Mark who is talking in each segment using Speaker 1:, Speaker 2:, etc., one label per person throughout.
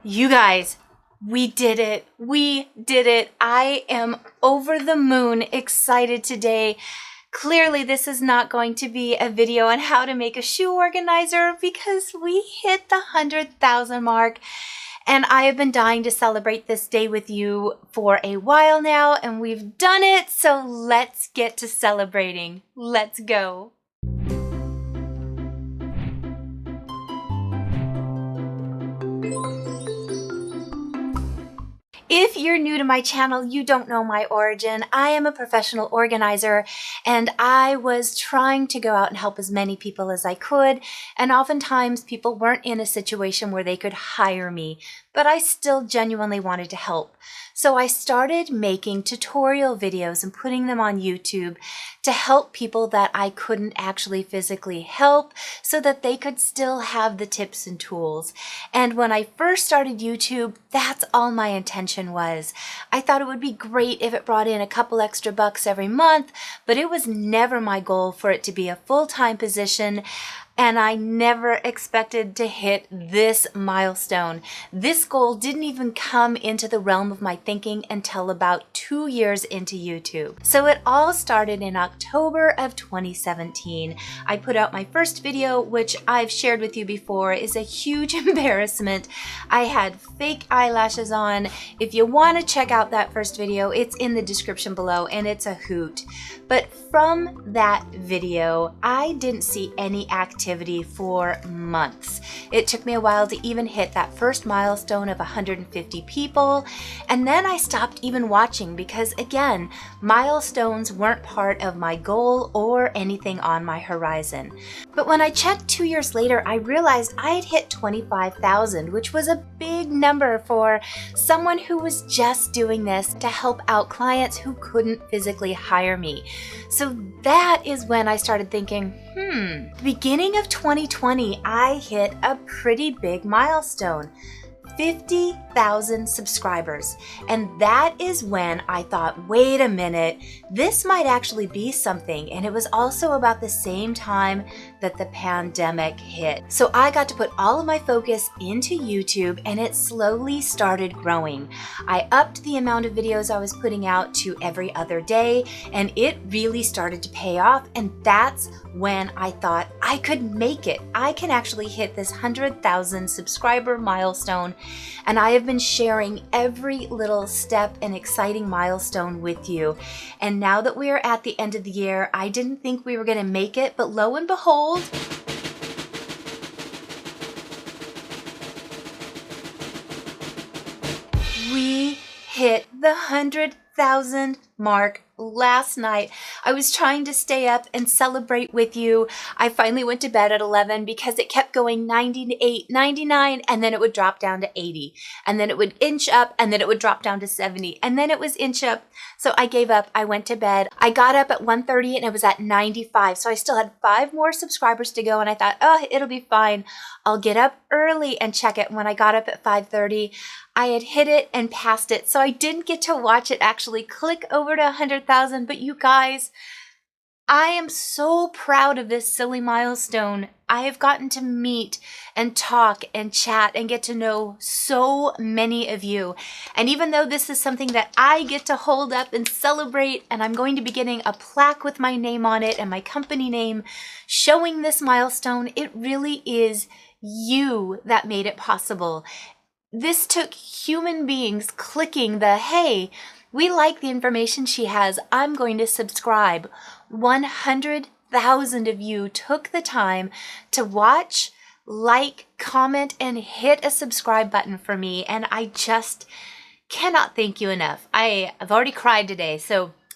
Speaker 1: You guys, we did it. We did it. I am over the moon excited today. Clearly, this is not going to be a video on how to make a shoe organizer because we hit the 100,000 mark. And I have been dying to celebrate this day with you for a while now, and we've done it. So let's get to celebrating. Let's go. If you're new to my channel, you don't know my origin. I am a professional organizer, and I was trying to go out and help as many people as I could. And oftentimes people weren't in a situation where they could hire me, but I still genuinely wanted to help. So I started making tutorial videos and putting them on YouTube to help people that I couldn't actually physically help so that they could still have the tips and tools. And when I first started YouTube, that's all my intention was. I thought it would be great if it brought in a couple extra bucks every month, but it was never my goal for it to be a full-time position. And I never expected to hit this milestone. This goal didn't even come into the realm of my thinking until about 2 years into YouTube. So it all started in October of 2017. I put out my first video, which I've shared with you before, is a huge embarrassment. I had fake eyelashes on. If you want to check out that first video, it's in the description below, and it's a hoot. But from that video, I didn't see any activity for months. It took me a while to even hit that first milestone of 150 people, and then I stopped even watching because, again, milestones weren't part of my goal or anything on my horizon. But when I checked 2 years later, I realized I had hit 25,000, which was a big number for someone who was just doing this to help out clients who couldn't physically hire me. So that is when I started thinking, beginning of 2020, I hit a pretty big milestone. 50,000 subscribers. And that is when I thought, wait a minute, this might actually be something. And it was also about the same time that the pandemic hit. So I got to put all of my focus into YouTube, and it slowly started growing. I upped the amount of videos I was putting out to every other day, and it really started to pay off. And that's when I thought I could make it. I can actually hit this 100,000 subscriber milestone. And I have been sharing every little step and exciting milestone with you. And now that we are at the end of the year, I didn't think we were going to make it, but lo and behold, we hit the 100,000 mark last night. I was trying to stay up and celebrate with you. I finally went to bed at 11 because it kept going 98, 99, and then it would drop down to 80. And then it would inch up, and then it would drop down to 70. And then it was inch up. So I gave up. I went to bed. I got up at 1:30 and it was at 95. So I still had 5 more subscribers to go. And I thought, oh, it'll be fine. I'll get up early and check it. When I got up at 5:30, I had hit it and passed it. So I didn't get to watch it actually click over to 100,000. But you guys, I am so proud of this silly milestone. I have gotten to meet and talk and chat and get to know so many of you. And even though this is something that I get to hold up and celebrate, and I'm going to be getting a plaque with my name on it and my company name showing this milestone, it really is you that made it possible. This took human beings clicking the, hey, we like the information she has, I'm going to subscribe. 100,000 of you took the time to watch, like, comment, and hit a subscribe button for me. And I just cannot thank you enough. I've already cried today,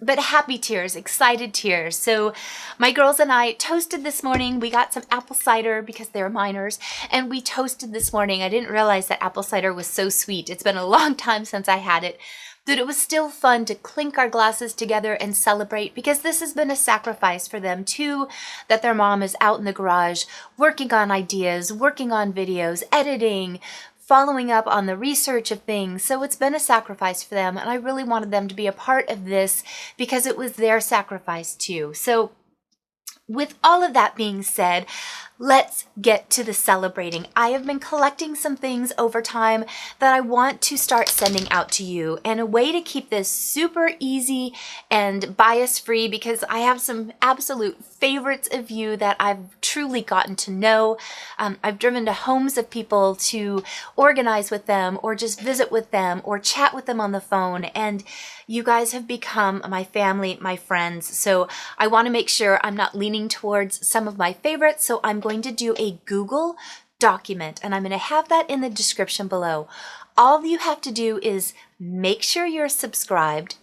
Speaker 1: but happy tears, excited tears. So my girls and I toasted this morning. We got some apple cider because they're minors, and we toasted this morning. I didn't realize that apple cider was so sweet. It's been a long time since I had it, that it was still fun to clink our glasses together and celebrate, because this has been a sacrifice for them too, that their mom is out in the garage working on ideas, working on videos, editing, following up on the research of things. So it's been a sacrifice for them, and I really wanted them to be a part of this because it was their sacrifice too. So with all of that being said, let's get to the celebrating. I have been collecting some things over time that I want to start sending out to you, and a way to keep this super easy and bias-free, because I have some absolute favorites of you that I've truly gotten to know. I've driven to homes of people to organize with them or just visit with them or chat with them on the phone, and you guys have become my family, my friends. So I want to make sure I'm not leaning towards some of my favorites, so I'm going to do a Google document, and I'm going to have that in the description below. All you have to do is make sure you're subscribed.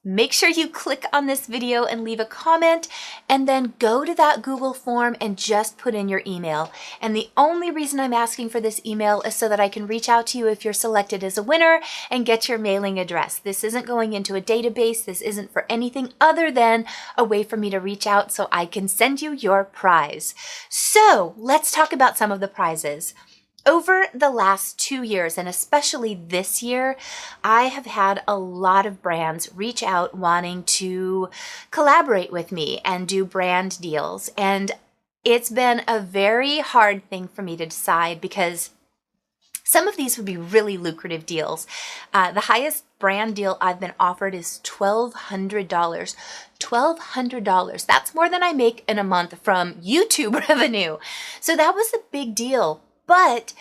Speaker 1: Make sure you click on this video and leave a comment, and then go to that Google form and just put in your email. And the only reason I'm asking for this email is so that I can reach out to you if you're selected as a winner and get your mailing address. This isn't going into a database. This isn't for anything other than a way for me to reach out so I can send you your prize. So let's talk about some of the prizes. Over the last 2 years, and especially this year, I have had a lot of brands reach out wanting to collaborate with me and do brand deals. And it's been a very hard thing for me to decide, because some of these would be really lucrative deals. The highest brand deal I've been offered is $1,200. $1,200. That's more than I make in a month from YouTube revenue. So that was a big deal. But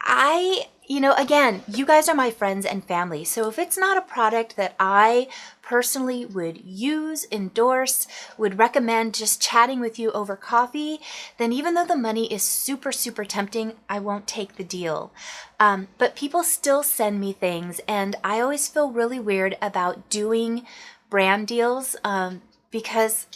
Speaker 1: again, you guys are my friends and family. So if it's not a product that I personally would use, endorse, would recommend just chatting with you over coffee, then even though the money is super, super tempting, I won't take the deal. But people still send me things, and I always feel really weird about doing brand deals because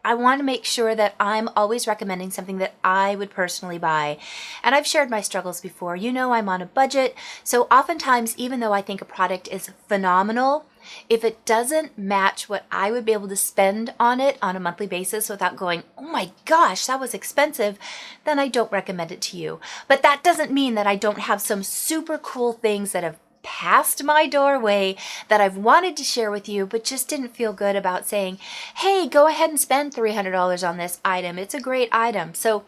Speaker 1: I want to make sure that I'm always recommending something that I would personally buy. And I've shared my struggles before. You know, I'm on a budget. So oftentimes, even though I think a product is phenomenal, if it doesn't match what I would be able to spend on it on a monthly basis without going, oh my gosh, that was expensive, then I don't recommend it to you. But that doesn't mean that I don't have some super cool things that have passed my doorway that I've wanted to share with you, but just didn't feel good about saying, hey, go ahead and spend $300 on this item. It's a great item. So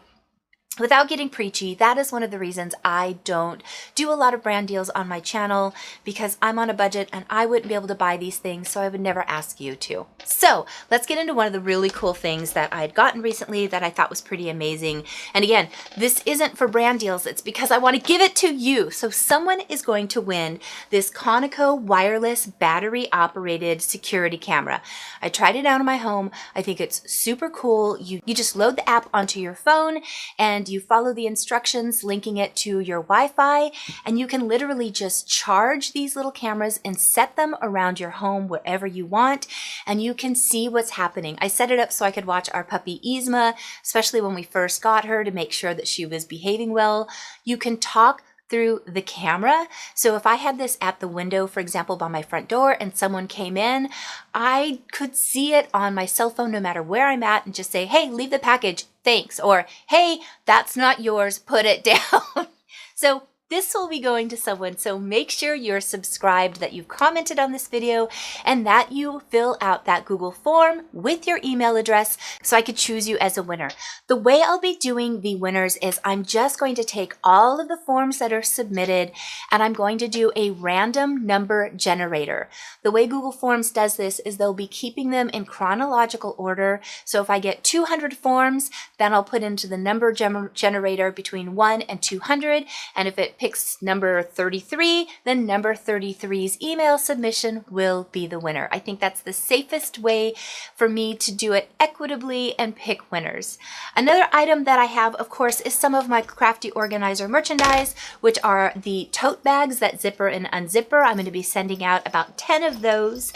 Speaker 1: without getting preachy, that is one of the reasons I don't do a lot of brand deals on my channel, because I'm on a budget and I wouldn't be able to buy these things, so I would never ask you to. So let's get into one of the really cool things that I had gotten recently that I thought was pretty amazing. And again, this isn't for brand deals. It's because I want to give it to you. So someone is going to win this Conoco wireless battery operated security camera. I tried it out in my home. I think it's super cool. You just load the app onto your phone, and you follow the instructions linking it to your Wi-Fi, and you can literally just charge these little cameras and set them around your home wherever you want, and you can see what's happening. I set it up so I could watch our puppy Yzma, especially when we first got her, to make sure that she was behaving well. You can talk through the camera. So if I had this at the window, for example, by my front door, and someone came in, I could see it on my cell phone no matter where I'm at and just say, hey, leave the package, thanks. Or, hey, that's not yours, put it down. So this will be going to someone, so make sure you're subscribed, that you've commented on this video, and that you fill out that Google form with your email address so I could choose you as a winner. The way I'll be doing the winners is I'm just going to take all of the forms that are submitted, and I'm going to do a random number generator. The way Google Forms does this is they'll be keeping them in chronological order. So if I get 200 forms, then I'll put into the number generator between 1 and 200, and if it picks number 33, then number 33's email submission will be the winner. I think that's the safest way for me to do it equitably and pick winners. Another item that I have, of course, is some of my Crafty Organizer merchandise, which are the tote bags that zipper and unzipper. I'm going to be sending out about 10 of those.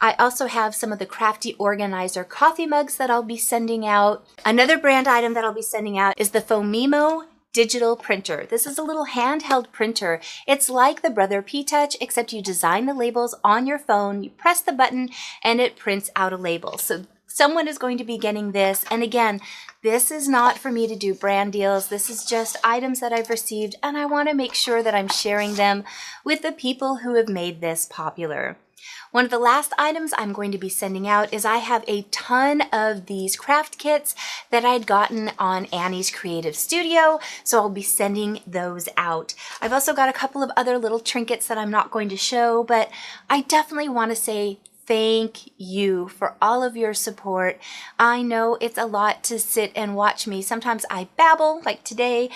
Speaker 1: I also have some of the Crafty Organizer coffee mugs that I'll be sending out. Another brand item that I'll be sending out is the Fomimo digital printer. This is a little handheld printer. It's like the Brother P-Touch, except you design the labels on your phone, you press the button, and it prints out a label. So someone is going to be getting this. And again, this is not for me to do brand deals. This is just items that I've received, and I want to make sure that I'm sharing them with the people who have made this popular. One of the last items I'm going to be sending out is I have a ton of these craft kits that I'd gotten on Annie's Creative Studio, so I'll be sending those out. I've also got a couple of other little trinkets that I'm not going to show, but I definitely want to say thank you for all of your support. I know it's a lot to sit and watch me. Sometimes I babble, like today.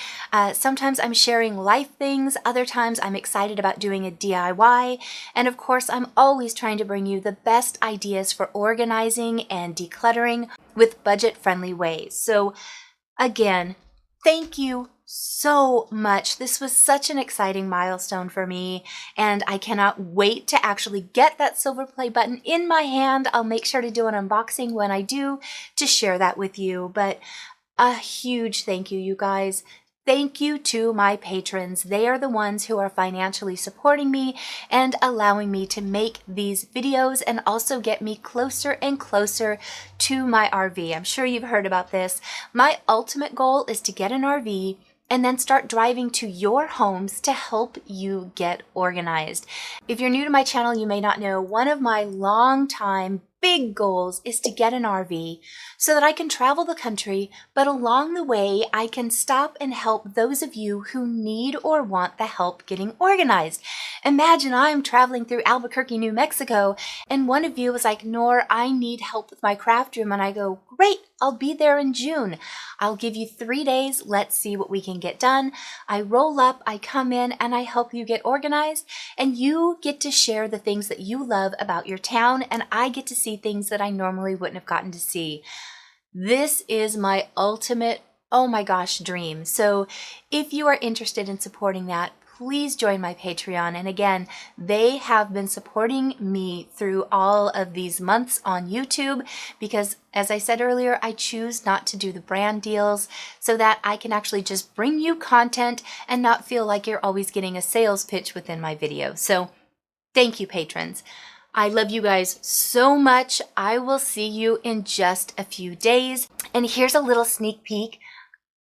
Speaker 1: Sometimes I'm sharing life things. Other times I'm excited about doing a DIY. And of course, I'm always trying to bring you the best ideas for organizing and decluttering with budget-friendly ways. So again, thank you so much. This was such an exciting milestone for me, and I cannot wait to actually get that silver play button in my hand. I'll make sure to do an unboxing when I do to share that with you. But a huge thank you, you guys. Thank you to my patrons. They are the ones who are financially supporting me and allowing me to make these videos and also get me closer and closer to my RV. I'm sure you've heard about this. My ultimate goal is to get an RV and then start driving to your homes to help you get organized. If you're new to my channel, you may not know, one of my long-time big goals is to get an RV so that I can travel the country, but along the way, I can stop and help those of you who need or want the help getting organized. Imagine I'm traveling through Albuquerque, New Mexico, and one of you is like, Nor, I need help with my craft room. And I go, great, I'll be there in June. I'll give you 3 days. Let's see what we can get done. I roll up, I come in, and I help you get organized, and you get to share the things that you love about your town, and I get to see things that I normally wouldn't have gotten to see. This is my ultimate, oh my gosh, dream. So if you are interested in supporting that, please join my Patreon. And again, they have been supporting me through all of these months on YouTube because, as I said earlier, I choose not to do the brand deals so that I can actually just bring you content and not feel like you're always getting a sales pitch within my video. So thank you, patrons. I love you guys so much. I will see you in just a few days. And here's a little sneak peek.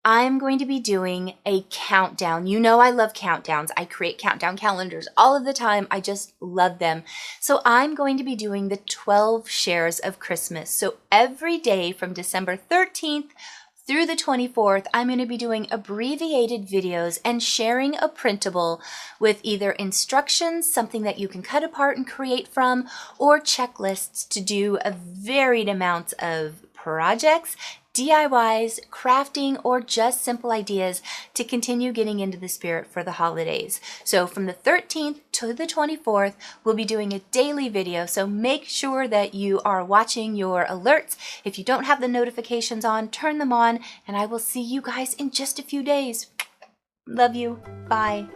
Speaker 1: I'm going to be doing a countdown. You know I love countdowns. I create countdown calendars all of the time. I just love them. So I'm going to be doing the 12 shares of Christmas. So every day from December 13th through the 24th, I'm going to be doing abbreviated videos and sharing a printable with either instructions, something that you can cut apart and create from, or checklists to do a varied amounts of projects, DIYs, crafting, or just simple ideas to continue getting into the spirit for the holidays. So from the 13th to the 24th, we'll be doing a daily video. So make sure that you are watching your alerts. If you don't have the notifications on, turn them on, and I will see you guys in just a few days. Love you. Bye.